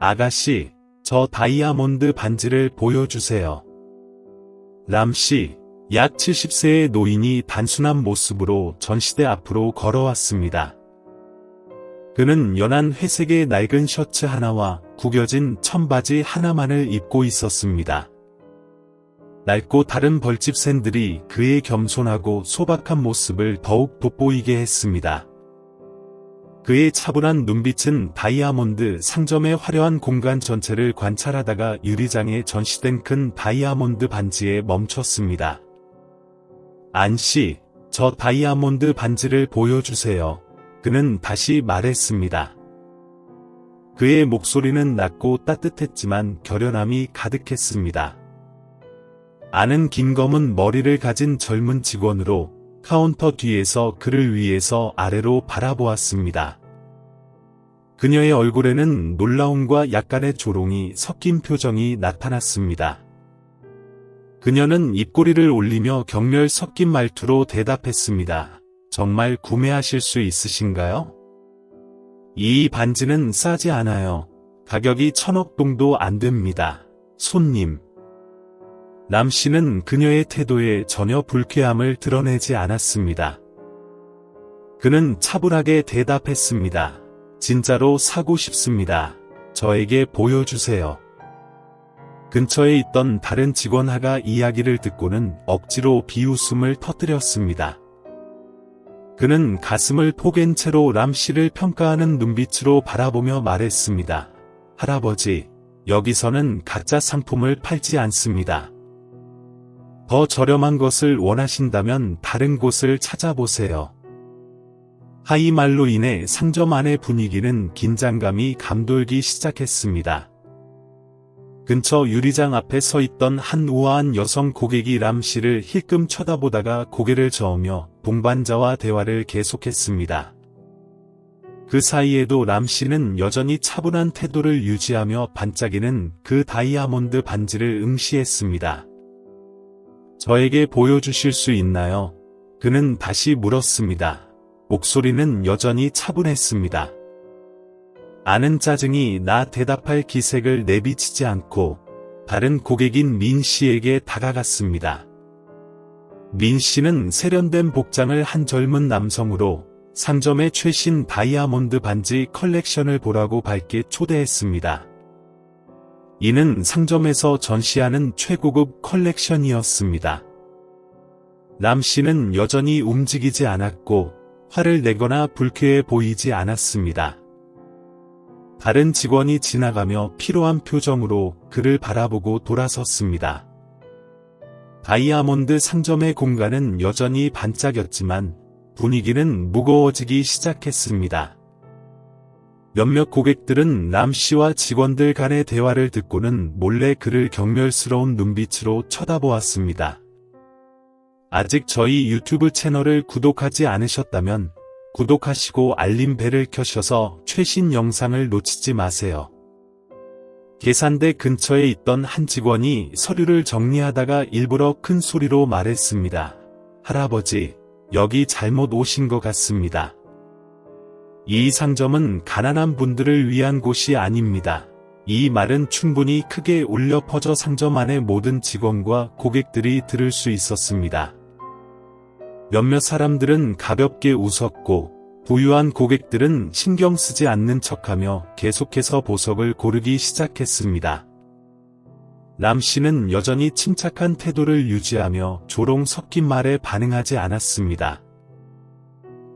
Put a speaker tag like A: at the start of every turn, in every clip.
A: 아가씨, 저 다이아몬드 반지를 보여주세요. 람씨, 약 70세의 노인이 단순한 모습으로 전시대 앞으로 걸어왔습니다. 그는 연한 회색의 낡은 셔츠 하나와 구겨진 청바지 하나만을 입고 있었습니다. 낡고 다른 벌집 샌들이 그의 겸손하고 소박한 모습을 더욱 돋보이게 했습니다. 그의 차분한 눈빛은 다이아몬드 상점의 화려한 공간 전체를 관찰하다가 유리장에 전시된 큰 다이아몬드 반지에 멈췄습니다. 안씨, 저 다이아몬드 반지를 보여주세요. 그는 다시 말했습니다. 그의 목소리는 낮고 따뜻했지만 결연함이 가득했습니다. 안은 긴 검은 머리를 가진 젊은 직원으로 카운터 뒤에서 그를 위에서 아래로 바라보았습니다. 그녀의 얼굴에는 놀라움과 약간의 조롱이 섞인 표정이 나타났습니다. 그녀는 입꼬리를 올리며 경멸 섞인 말투로 대답했습니다. 정말 구매하실 수 있으신가요? 이 반지는 싸지 않아요. 가격이 1000억 동도 안 됩니다. 손님. 람씨는 그녀의 태도에 전혀 불쾌함을 드러내지 않았습니다. 그는 차분하게 대답했습니다. 진짜로 사고 싶습니다. 저에게 보여주세요. 근처에 있던 다른 직원 하가 이야기를 듣고는 억지로 비웃음을 터뜨렸습니다. 그는 가슴을 포갠 채로 람씨를 평가하는 눈빛으로 바라보며 말했습니다. 할아버지, 여기서는 가짜 상품을 팔지 않습니다. 더 저렴한 것을 원하신다면 다른 곳을 찾아보세요. 하이 말로 인해 상점 안의 분위기는 긴장감이 감돌기 시작했습니다. 근처 유리장 앞에 서 있던 한 우아한 여성 고객이 람씨를 힐끔 쳐다보다가 고개를 저으며 동반자와 대화를 계속했습니다. 그 사이에도 람씨는 여전히 차분한 태도를 유지하며 반짝이는 그 다이아몬드 반지를 응시했습니다. 저에게 보여주실 수 있나요? 그는 다시 물었습니다. 목소리는 여전히 차분했습니다. 아는 짜증이 나 대답할 기색을 내비치지 않고 다른 고객인 민 씨에게 다가갔습니다. 민 씨는 세련된 복장을 한 젊은 남성으로 상점의 최신 다이아몬드 반지 컬렉션을 보라고 밝게 초대했습니다. 이는 상점에서 전시하는 최고급 컬렉션이었습니다. 람 씨는 여전히 움직이지 않았고 화를 내거나 불쾌해 보이지 않았습니다. 다른 직원이 지나가며 피로한 표정으로 그를 바라보고 돌아섰습니다. 다이아몬드 상점의 공간은 여전히 반짝였지만 분위기는 무거워지기 시작했습니다. 몇몇 고객들은 람 씨와 직원들 간의 대화를 듣고는 몰래 그를 경멸스러운 눈빛으로 쳐다보았습니다. 아직 저희 유튜브 채널을 구독하지 않으셨다면 구독하시고 알림벨을 켜셔서 최신 영상을 놓치지 마세요. 계산대 근처에 있던 한 직원이 서류를 정리하다가 일부러 큰 소리로 말했습니다. 할아버지, 여기 잘못 오신 것 같습니다. 이 상점은 가난한 분들을 위한 곳이 아닙니다. 이 말은 충분히 크게 울려 퍼져 상점 안의 모든 직원과 고객들이 들을 수 있었습니다. 몇몇 사람들은 가볍게 웃었고 부유한 고객들은 신경 쓰지 않는 척하며 계속해서 보석을 고르기 시작했습니다. 람 씨는 여전히 침착한 태도를 유지하며 조롱 섞인 말에 반응하지 않았습니다.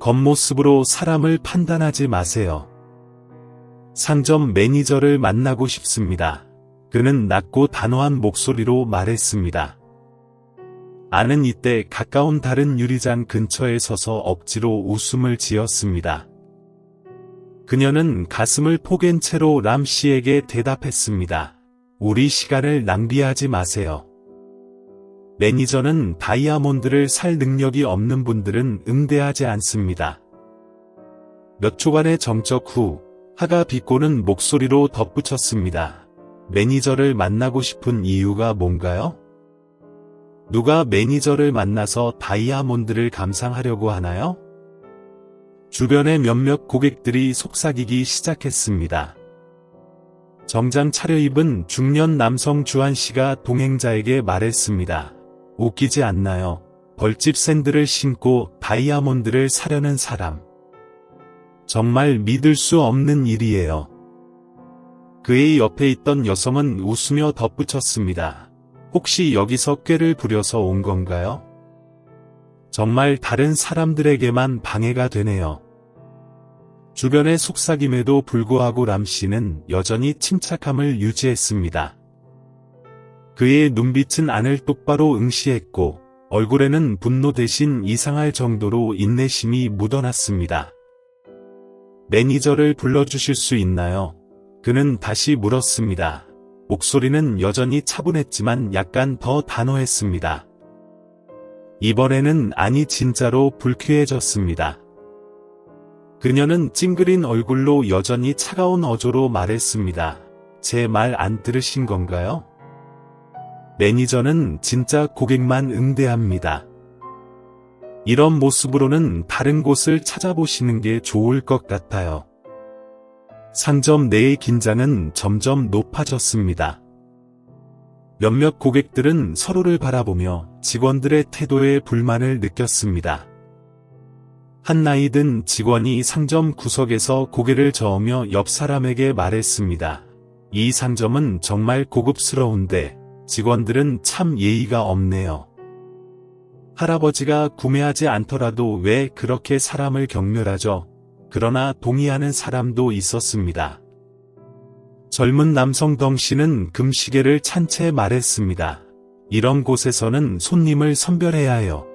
A: 겉모습으로 사람을 판단하지 마세요. 상점 매니저를 만나고 싶습니다. 그는 낮고 단호한 목소리로 말했습니다. 아는 이때 가까운 다른 유리장 근처에 서서 억지로 웃음을 지었습니다. 그녀는 가슴을 포갠 채로 람 씨에게 대답했습니다. 우리 시간을 낭비하지 마세요. 매니저는 다이아몬드를 살 능력이 없는 분들은 응대하지 않습니다. 몇 초간의 정적 후 하가 비꼬는 목소리로 덧붙였습니다. 매니저를 만나고 싶은 이유가 뭔가요? 누가 매니저를 만나서 다이아몬드를 감상하려고 하나요? 주변의 몇몇 고객들이 속삭이기 시작했습니다. 정장 차려입은 중년 남성 주한씨가 동행자에게 말했습니다. 웃기지 않나요? 벌집 샌들을 신고 다이아몬드를 사려는 사람. 정말 믿을 수 없는 일이에요. 그의 옆에 있던 여성은 웃으며 덧붙였습니다. 혹시 여기서 꾀를 부려서 온 건가요? 정말 다른 사람들에게만 방해가 되네요. 주변의 속삭임에도 불구하고 람씨는 여전히 침착함을 유지했습니다. 그의 눈빛은 안을 똑바로 응시했고 얼굴에는 분노 대신 이상할 정도로 인내심이 묻어났습니다. 매니저를 불러주실 수 있나요? 그는 다시 물었습니다. 목소리는 여전히 차분했지만 약간 더 단호했습니다. 이번에는 아니 진짜로 불쾌해졌습니다. 그녀는 찡그린 얼굴로 여전히 차가운 어조로 말했습니다. 제 말 안 들으신 건가요? 매니저는 진짜 고객만 응대합니다. 이런 모습으로는 다른 곳을 찾아보시는 게 좋을 것 같아요. 상점 내의 긴장은 점점 높아졌습니다. 몇몇 고객들은 서로를 바라보며 직원들의 태도에 불만을 느꼈습니다. 한 나이 든 직원이 상점 구석에서 고개를 저으며 옆 사람에게 말했습니다. 이 상점은 정말 고급스러운데 직원들은 참 예의가 없네요. 할아버지가 구매하지 않더라도 왜 그렇게 사람을 경멸하죠? 그러나 동의하는 사람도 있었습니다. 젊은 남성 덩씨는 금시계를 찬 채 말했습니다. 이런 곳에서는 손님을 선별해야 해요.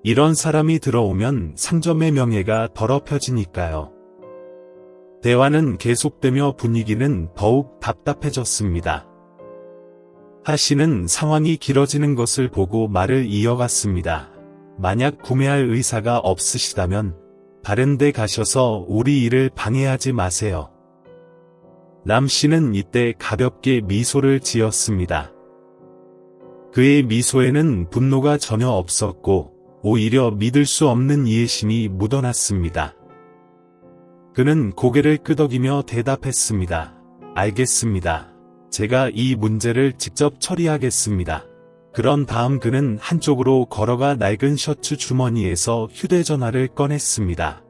A: 이런 사람이 들어오면 상점의 명예가 더럽혀지니까요. 대화는 계속되며 분위기는 더욱 답답해졌습니다. 하씨는 상황이 길어지는 것을 보고 말을 이어갔습니다. 만약 구매할 의사가 없으시다면 다른 데 가셔서 우리 일을 방해하지 마세요. 람씨는 이때 가볍게 미소를 지었습니다. 그의 미소에는 분노가 전혀 없었고 오히려 믿을 수 없는 이해심이 묻어났습니다. 그는 고개를 끄덕이며 대답했습니다. 알겠습니다. 제가 이 문제를 직접 처리하겠습니다. 그런 다음 그는 한쪽으로 걸어가 낡은 셔츠 주머니에서 휴대전화를 꺼냈습니다.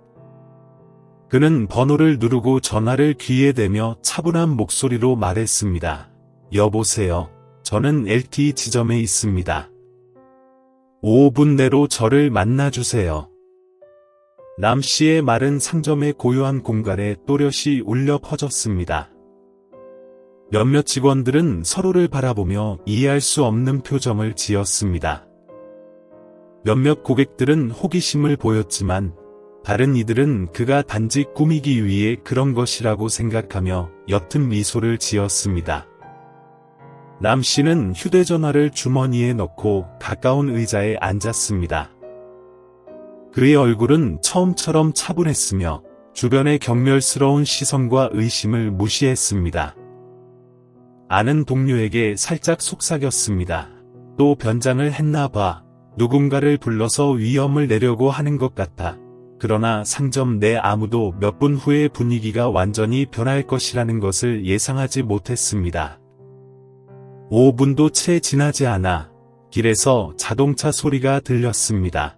A: 그는 번호를 누르고 전화를 귀에 대며 차분한 목소리로 말했습니다. 여보세요. 저는 LTE 지점에 있습니다. 5분 내로 저를 만나주세요. 람씨의 말은 상점의 고요한 공간에 또렷이 울려 퍼졌습니다. 몇몇 직원들은 서로를 바라보며 이해할 수 없는 표정을 지었습니다. 몇몇 고객들은 호기심을 보였지만 다른 이들은 그가 단지 꾸미기 위해 그런 것이라고 생각하며 옅은 미소를 지었습니다. 람씨는 휴대전화를 주머니에 넣고 가까운 의자에 앉았습니다. 그의 얼굴은 처음처럼 차분했으며 주변의 경멸스러운 시선과 의심을 무시했습니다. 아는 동료에게 살짝 속삭였습니다. 또 변장을 했나 봐. 누군가를 불러서 위험을 내려고 하는 것 같아. 그러나 상점 내 아무도 몇 분 후에 분위기가 완전히 변할 것이라는 것을 예상하지 못했습니다. 5분도 채 지나지 않아 길에서 자동차 소리가 들렸습니다.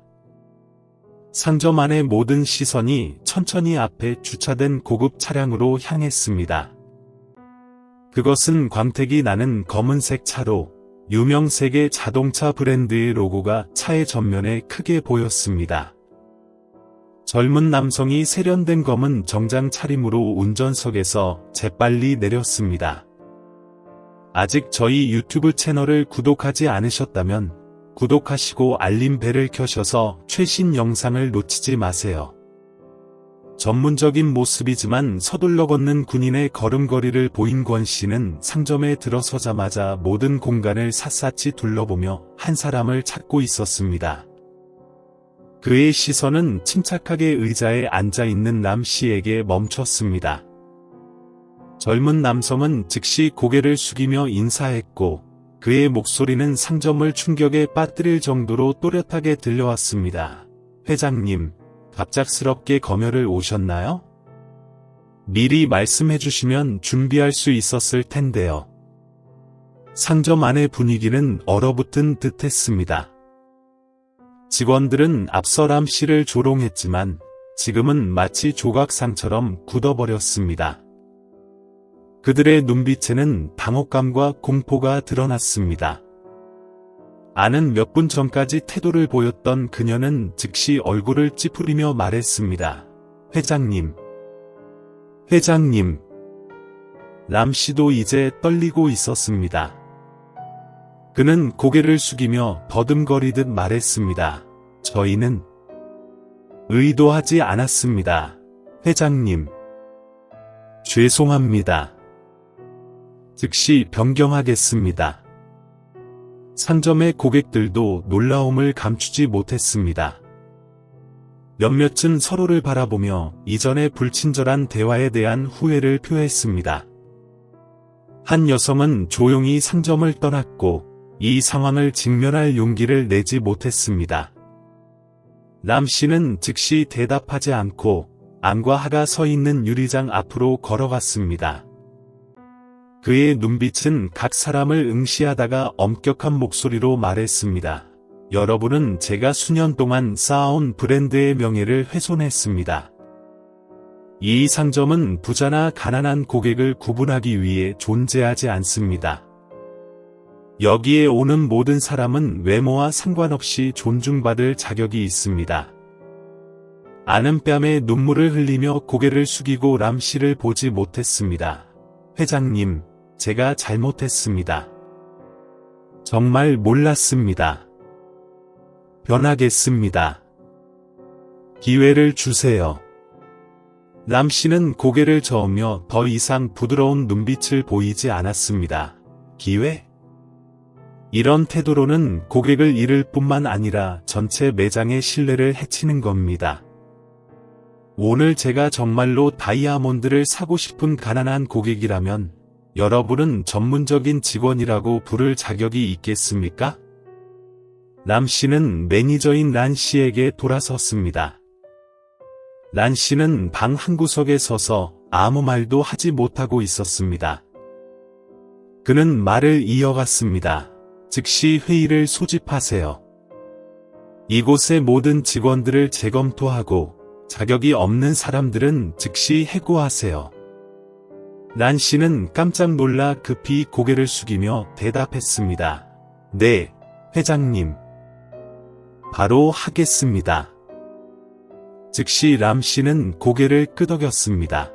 A: 상점 안의 모든 시선이 천천히 앞에 주차된 고급 차량으로 향했습니다. 그것은 광택이 나는 검은색 차로 유명 세계 자동차 브랜드의 로고가 차의 전면에 크게 보였습니다. 젊은 남성이 세련된 검은 정장 차림으로 운전석에서 재빨리 내렸습니다. 아직 저희 유튜브 채널을 구독하지 않으셨다면 구독하시고 알림벨을 켜셔서 최신 영상을 놓치지 마세요. 전문적인 모습이지만 서둘러 걷는 군인의 걸음걸이를 보인 권씨는 상점에 들어서자마자 모든 공간을 샅샅이 둘러보며 한 사람을 찾고 있었습니다. 그의 시선은 침착하게 의자에 앉아있는 람씨에게 멈췄습니다. 젊은 남성은 즉시 고개를 숙이며 인사했고 그의 목소리는 상점을 충격에 빠뜨릴 정도로 또렷하게 들려왔습니다. 회장님, 갑작스럽게 검열을 오셨나요? 미리 말씀해 주시면 준비할 수 있었을 텐데요. 상점 안의 분위기는 얼어붙은 듯 했습니다. 직원들은 앞서 람 씨를 조롱했지만 지금은 마치 조각상처럼 굳어버렸습니다. 그들의 눈빛에는 당혹감과 공포가 드러났습니다. 아는 몇 분 전까지 태도를 보였던 그녀는 즉시 얼굴을 찌푸리며 말했습니다. 회장님. 회장님. 람 씨도 이제 떨리고 있었습니다. 그는 고개를 숙이며 더듬거리듯 말했습니다. 저희는 의도하지 않았습니다. 회장님. 죄송합니다. 즉시 변경하겠습니다. 상점의 고객들도 놀라움을 감추지 못했습니다. 몇몇은 서로를 바라보며 이전의 불친절한 대화에 대한 후회를 표했습니다. 한 여성은 조용히 상점을 떠났고 이 상황을 직면할 용기를 내지 못했습니다. 람 씨는 즉시 대답하지 않고 안과 하가 서 있는 유리장 앞으로 걸어갔습니다. 그의 눈빛은 각 사람을 응시하다가 엄격한 목소리로 말했습니다. 여러분은 제가 수년 동안 쌓아온 브랜드의 명예를 훼손했습니다. 이 상점은 부자나 가난한 고객을 구분하기 위해 존재하지 않습니다. 여기에 오는 모든 사람은 외모와 상관없이 존중받을 자격이 있습니다. 아는 뺨에 눈물을 흘리며 고개를 숙이고 람 씨를 보지 못했습니다. 회장님, 제가 잘못했습니다. 정말 몰랐습니다. 변하겠습니다. 기회를 주세요. 람 씨는 고개를 저으며 더 이상 부드러운 눈빛을 보이지 않았습니다. 기회? 이런 태도로는 고객을 잃을 뿐만 아니라 전체 매장의 신뢰를 해치는 겁니다. 오늘 제가 정말로 다이아몬드를 사고 싶은 가난한 고객이라면 여러분은 전문적인 직원이라고 부를 자격이 있겠습니까? 람 씨는 매니저인 란 씨에게 돌아섰습니다. 란 씨는 방 한구석에 서서 아무 말도 하지 못하고 있었습니다. 그는 말을 이어갔습니다. 즉시 회의를 소집하세요. 이곳의 모든 직원들을 재검토하고 자격이 없는 사람들은 즉시 해고하세요. 란 씨는 깜짝 놀라 급히 고개를 숙이며 대답했습니다. 네, 회장님. 바로 하겠습니다. 즉시 람 씨는 고개를 끄덕였습니다.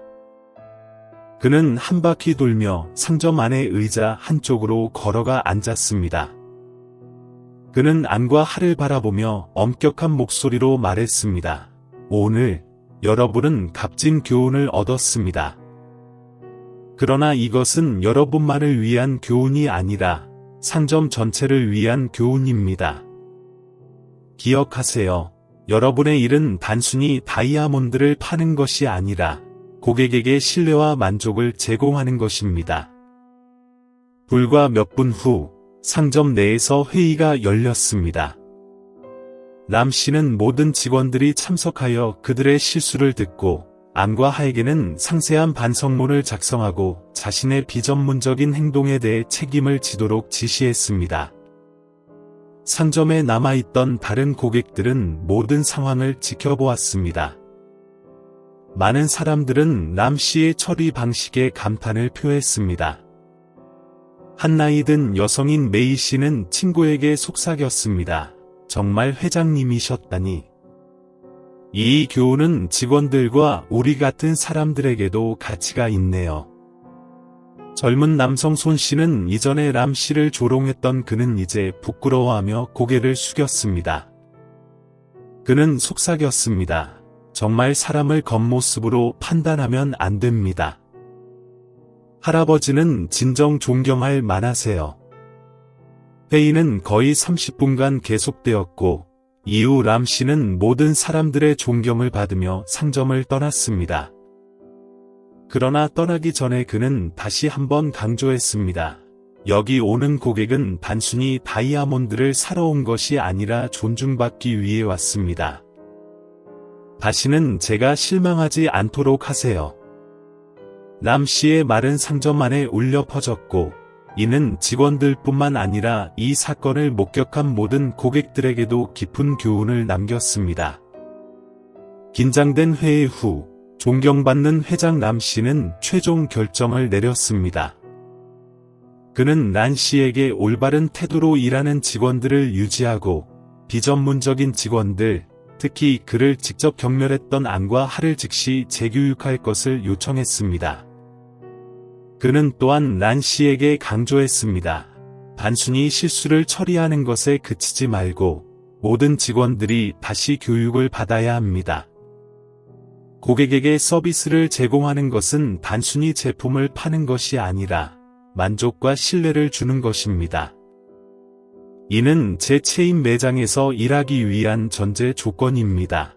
A: 그는 한 바퀴 돌며 상점 안의 의자 한쪽으로 걸어가 앉았습니다. 그는 안과 하를 바라보며 엄격한 목소리로 말했습니다. 오늘 여러분은 값진 교훈을 얻었습니다. 그러나 이것은 여러분만을 위한 교훈이 아니라 상점 전체를 위한 교훈입니다. 기억하세요. 여러분의 일은 단순히 다이아몬드를 파는 것이 아니라 고객에게 신뢰와 만족을 제공하는 것입니다. 불과 몇 분 후 상점 내에서 회의가 열렸습니다. 람 씨는 모든 직원들이 참석하여 그들의 실수를 듣고 안과 하에게는 상세한 반성문을 작성하고 자신의 비전문적인 행동에 대해 책임을 지도록 지시했습니다. 상점에 남아있던 다른 고객들은 모든 상황을 지켜보았습니다. 많은 사람들은 람 씨의 처리 방식에 감탄을 표했습니다. 한 나이 든 여성인 메이 씨는 친구에게 속삭였습니다. 정말 회장님이셨다니. 이 교훈은 직원들과 우리 같은 사람들에게도 가치가 있네요. 젊은 남성 손 씨는 이전에 람 씨를 조롱했던 그는 이제 부끄러워하며 고개를 숙였습니다. 그는 속삭였습니다. 정말 사람을 겉모습으로 판단하면 안 됩니다. 할아버지는 진정 존경할 만하세요. 회의는 거의 30분간 계속되었고 이후 람 씨는 모든 사람들의 존경을 받으며 상점을 떠났습니다. 그러나 떠나기 전에 그는 다시 한번 강조했습니다. 여기 오는 고객은 단순히 다이아몬드를 사러 온 것이 아니라 존중받기 위해 왔습니다. 다시는 제가 실망하지 않도록 하세요. 람 씨의 말은 상점 안에 울려 퍼졌고, 이는 직원들뿐만 아니라 이 사건을 목격한 모든 고객들에게도 깊은 교훈을 남겼습니다. 긴장된 회의 후 존경받는 회장 람 씨는 최종 결정을 내렸습니다. 그는 란 씨에게 올바른 태도로 일하는 직원들을 유지하고 비전문적인 직원들, 특히 그를 직접 경멸했던 안과 하를 즉시 재교육할 것을 요청했습니다. 그는 또한 란 씨에게 강조했습니다. 단순히 실수를 처리하는 것에 그치지 말고 모든 직원들이 다시 교육을 받아야 합니다. 고객에게 서비스를 제공하는 것은 단순히 제품을 파는 것이 아니라 만족과 신뢰를 주는 것입니다. 이는 제 체인 매장에서 일하기 위한 전제 조건입니다.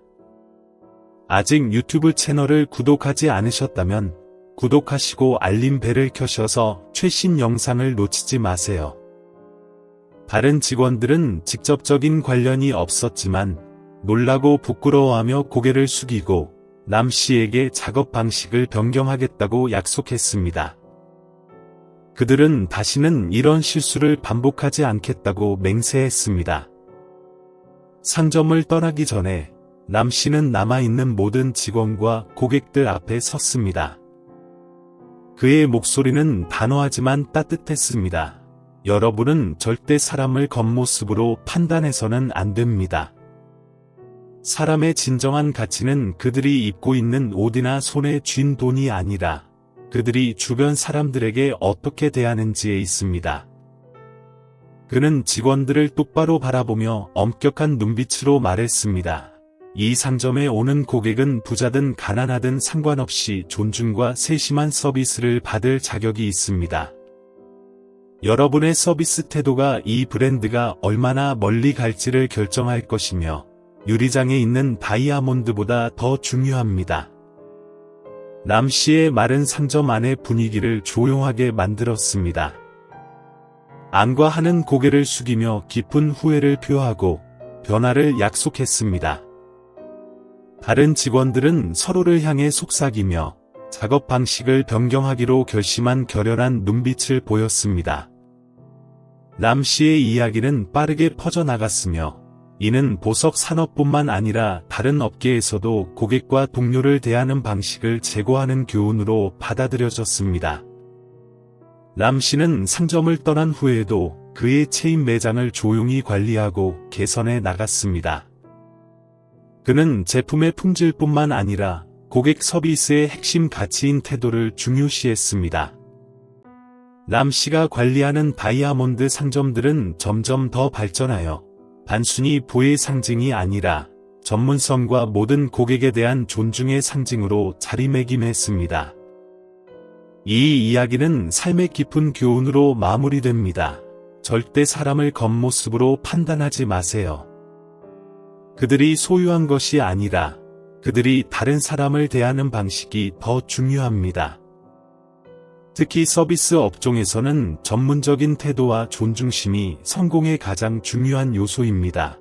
A: 아직 유튜브 채널을 구독하지 않으셨다면 구독하시고 알림벨을 켜셔서 최신 영상을 놓치지 마세요. 다른 직원들은 직접적인 관련이 없었지만 놀라고 부끄러워하며 고개를 숙이고 람 씨에게 작업 방식을 변경하겠다고 약속했습니다. 그들은 다시는 이런 실수를 반복하지 않겠다고 맹세했습니다. 상점을 떠나기 전에 람 씨는 남아있는 모든 직원과 고객들 앞에 섰습니다. 그의 목소리는 단호하지만 따뜻했습니다. 여러분은 절대 사람을 겉모습으로 판단해서는 안 됩니다. 사람의 진정한 가치는 그들이 입고 있는 옷이나 손에 쥔 돈이 아니라 그들이 주변 사람들에게 어떻게 대하는지에 있습니다. 그는 직원들을 똑바로 바라보며 엄격한 눈빛으로 말했습니다. 이 상점에 오는 고객은 부자든 가난하든 상관없이 존중과 세심한 서비스를 받을 자격이 있습니다. 여러분의 서비스 태도가 이 브랜드가 얼마나 멀리 갈지를 결정할 것이며 유리장에 있는 다이아몬드보다 더 중요합니다. 람 씨의 말은 상점 안의 분위기를 조용하게 만들었습니다. 안과 하는 고개를 숙이며 깊은 후회를 표하고 변화를 약속했습니다. 다른 직원들은 서로를 향해 속삭이며 작업 방식을 변경하기로 결심한 결연한 눈빛을 보였습니다. 람 씨의 이야기는 빠르게 퍼져나갔으며 이는 보석 산업뿐만 아니라 다른 업계에서도 고객과 동료를 대하는 방식을 제고하는 교훈으로 받아들여졌습니다. 람 씨는 상점을 떠난 후에도 그의 체인 매장을 조용히 관리하고 개선해 나갔습니다. 그는 제품의 품질뿐만 아니라 고객 서비스의 핵심 가치인 태도를 중요시했습니다. 람 씨가 관리하는 다이아몬드 상점들은 점점 더 발전하여 단순히 부의 상징이 아니라 전문성과 모든 고객에 대한 존중의 상징으로 자리매김했습니다. 이 이야기는 삶의 깊은 교훈으로 마무리됩니다. 절대 사람을 겉모습으로 판단하지 마세요. 그들이 소유한 것이 아니라 그들이 다른 사람을 대하는 방식이 더 중요합니다. 특히 서비스 업종에서는 전문적인 태도와 존중심이 성공의 가장 중요한 요소입니다.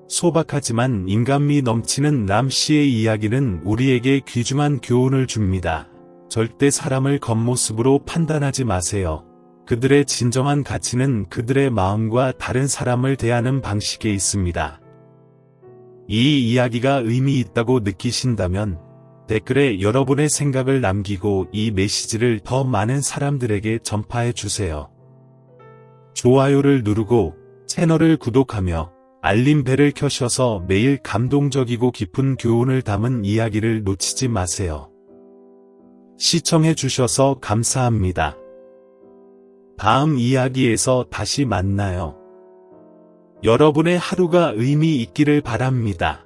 A: 소박하지만 인간미 넘치는 람 씨의 이야기는 우리에게 귀중한 교훈을 줍니다. 절대 사람을 겉모습으로 판단하지 마세요. 그들의 진정한 가치는 그들의 마음과 다른 사람을 대하는 방식에 있습니다. 이 이야기가 의미 있다고 느끼신다면 댓글에 여러분의 생각을 남기고 이 메시지를 더 많은 사람들에게 전파해 주세요. 좋아요를 누르고 채널을 구독하며 알림벨을 켜셔서 매일 감동적이고 깊은 교훈을 담은 이야기를 놓치지 마세요. 시청해 주셔서 감사합니다. 다음 이야기에서 다시 만나요. 여러분의 하루가 의미 있기를 바랍니다.